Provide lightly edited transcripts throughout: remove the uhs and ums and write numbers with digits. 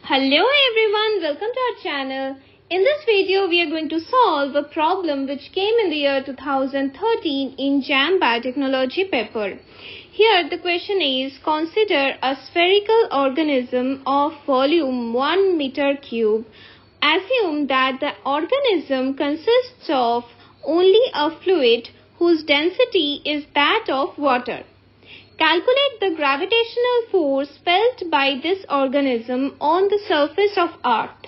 Hello everyone, welcome to our channel. In this video, we are going to solve a problem which came in the year 2013 in JAM Biotechnology paper. Here the question is, consider a spherical organism of volume 1 meter cube. Assume that the organism consists of only a fluid whose density is that of water. Calculate the gravitational force felt by this organism on the surface of Earth.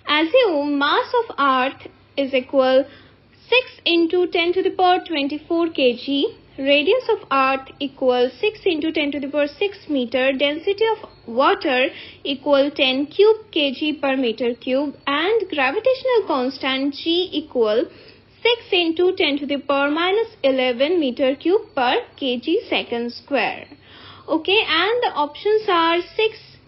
Assume mass of Earth is equal 6 into 10 to the power 24 kg, radius of Earth equal 6 into 10 to the power 6 meter, density of water equal 10 cube kg per meter cube, and gravitational constant G equal 6 into 10 to the power minus 11 meter cube per kg second square. Okay, and the options are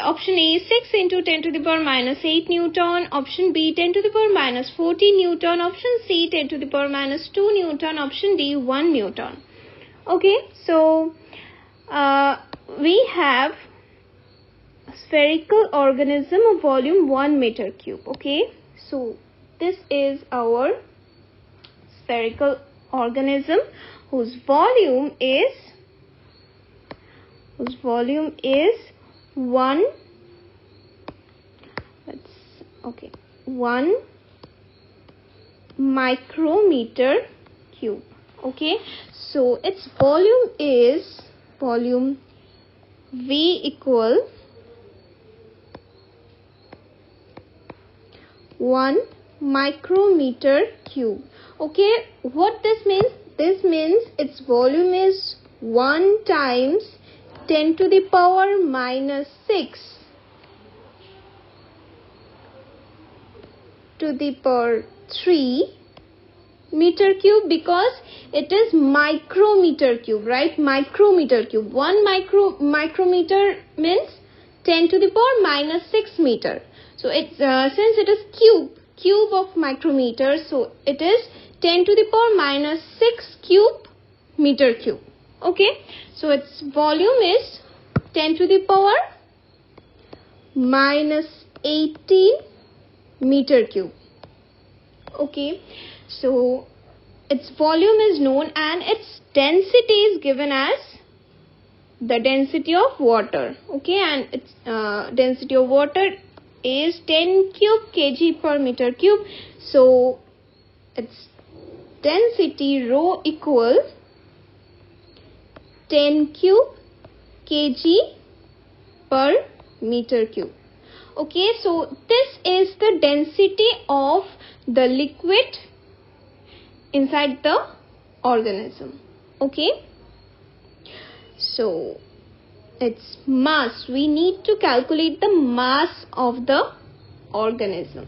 option A 6 into 10 to the power minus 8 Newton, option B 10 to the power minus 14 Newton, option C 10 to the power minus 2 Newton, option D 1 Newton. Okay, so we have a spherical organism of volume 1 meter cube. Okay, so this is our spherical organism whose volume is 1 micrometer cube. Okay, so its volume is V equal 1 micrometer cube. Okay, what this means? This means its volume is 1 times 10 to the power minus 6 to the power 3 meter cube, because it is micrometer cube, right? Micrometer cube. 1 micrometer means 10 to the power minus 6 meter. So it's since it is cube of micrometer, so it is 10 to the power minus 6 cube meter cube. Okay, so its volume is 10 to the power minus 18 meter cube. Okay, so its volume is known and its density is given as the density of water. Okay, and its density of water is 10 cube kg per meter cube. So its density rho equal 10 cube kg per meter cube. Okay, so this is the density of the liquid inside the organism. Okay, so its mass, we need to calculate the mass of the organism.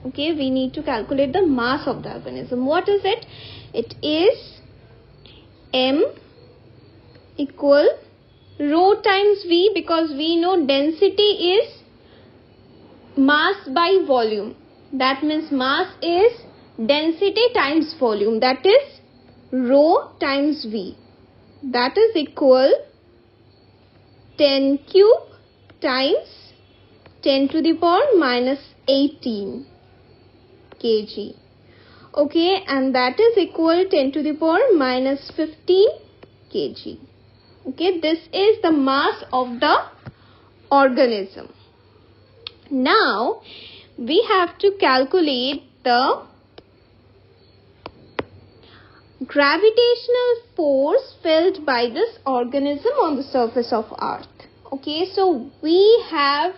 Okay, we need to calculate the mass of the organism. What is it? It is M equal rho times V, because we know density is mass by volume. That means mass is density times volume, that is rho times V. That is equal 10 cube times 10 to the power minus 18 kg. Okay, and that is equal 10 to the power minus 15 kg. Okay, this is the mass of the organism. Now we have to calculate the gravitational force felt by this organism on the surface of Earth. Okay, so we have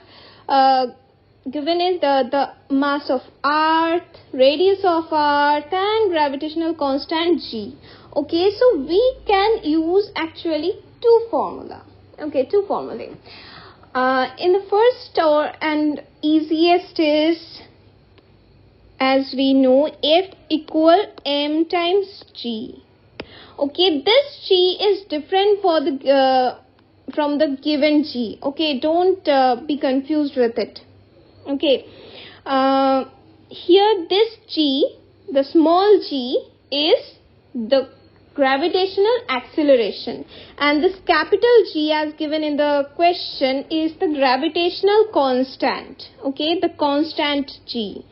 given it the mass of Earth, radius of Earth, and gravitational constant G. Okay, so we can use actually two formulae. Okay, two formulae. In the first and easiest is, as we know, F equal M times G. Okay, this G is different for the from the given G. Okay, don't be confused with it. Okay, here this G, the small g, is the gravitational acceleration, and this capital G as given in the question is the gravitational constant, okay, the constant G.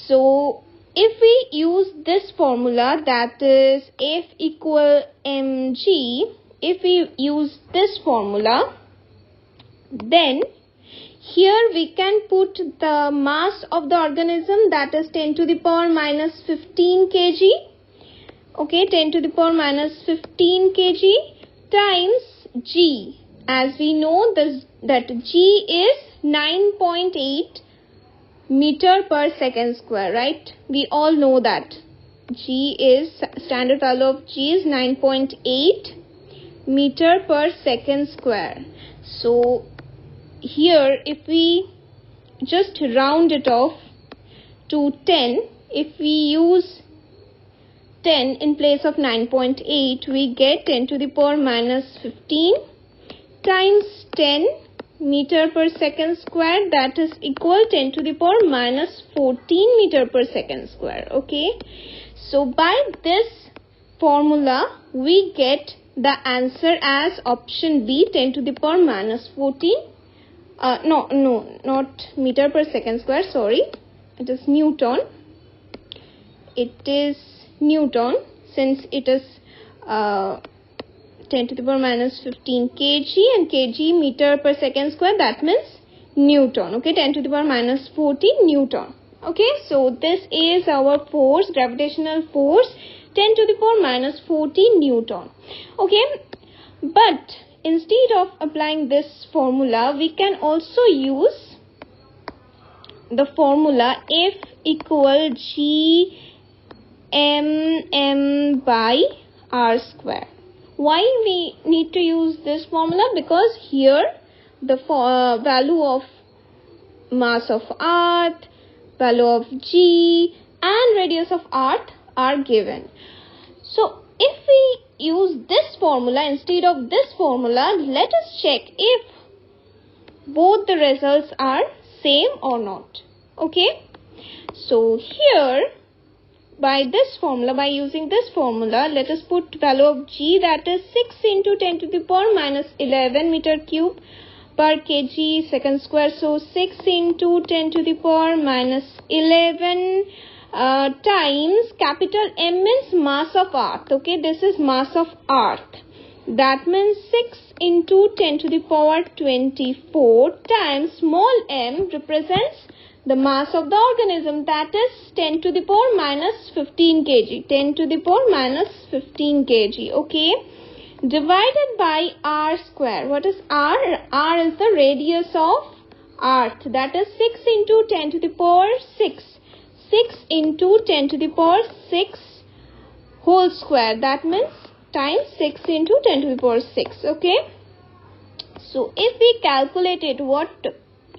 So if we use this formula, that is F equal mg, if we use this formula, then here we can put the mass of the organism, that is 10 to the power minus 15 kg. Okay, 10 to the power minus 15 kg times G. As we know this, that G is 9.8 meter per second square, right? We all know that G is, standard value of G is 9.8 meter per second square. So here if we just round it off to 10, if we use 10 in place of 9.8, we get 10 to the power minus 15 times 10 meter per second square, that is equal 10 to the power minus 14 meter per second square. Okay, so by this formula we get the answer as option B, 10 to the power minus 14. Not meter per second square, sorry, it is Newton. It is Newton, since it is 10 to the power minus 15 kg, and kg meter per second square, that means Newton. Okay, 10 to the power minus 14 Newton. Okay, so this is our force, gravitational force, 10 to the power minus 14 Newton. Okay, but instead of applying this formula, we can also use the formula F equal G m by r square. Why we need to use this formula? Because here the value of mass of earth, value of G and radius of earth are given. So if we use this formula instead of this formula, let us check if both the results are same or not. Okay, so here by this formula, by using this formula, let us put value of G, that is 6 into 10 to the power minus 11 meter cube per kg second square. So 6 into 10 to the power minus 11 times capital M means mass of earth. Okay, this is mass of earth. That means 6 into 10 to the power 24 times small m represents the mass of the organism, that is 10 to the power minus 15 kg. 10 to the power minus 15 kg. Okay, divided by r square. What is r? R is the radius of earth, that is 6 into 10 to the power 6. 6 into 10 to the power 6 whole square, that means times 6 into 10 to the power 6. Okay, so if we calculate it, what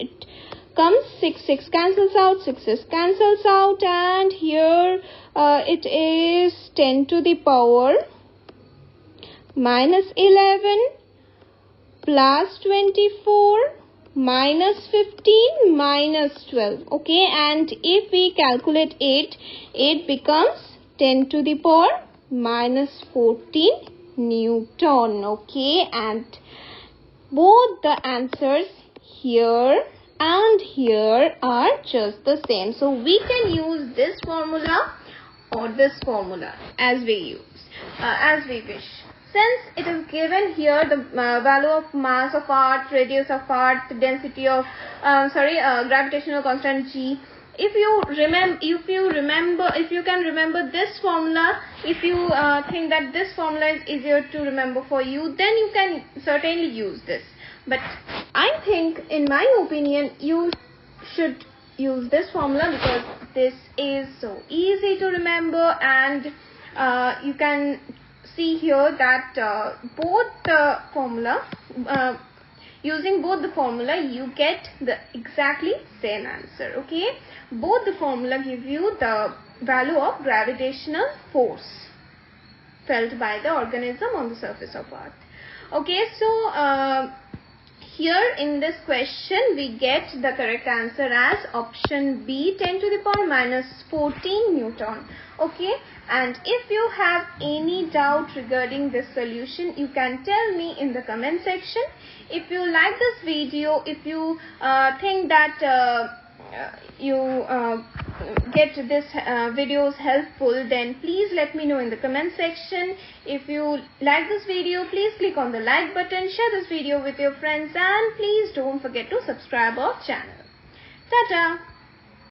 it comes, 6 cancels out, 6 cancels out, and here it is 10 to the power minus 11 plus 24 minus 15 minus 12. Okay, and if we calculate it becomes 10 to the power minus 14 Newton. Okay, and both the answers here and here are just the same. So we can use this formula or this formula as we wish. Since it is given here the value of mass of earth, radius of earth, density of gravitational constant G. If you can remember this formula, if you think that this formula is easier to remember for you, then you can certainly use this. But I think, in my opinion, you should use this formula because this is so easy to remember, and you can see here that using both the formula you get the exactly same answer. Okay, both the formula give you the value of gravitational force felt by the organism on the surface of earth. Okay, so Here in this question we get the correct answer as option B, 10 to the power minus 14 Newton. Okay, and if you have any doubt regarding this solution, you can tell me in the comment section. If you like this video, if you think that you get this videos helpful, then please let me know in the comment section. If you like this video, please click on the like button, share this video with your friends, and please don't forget to subscribe our channel. Tata.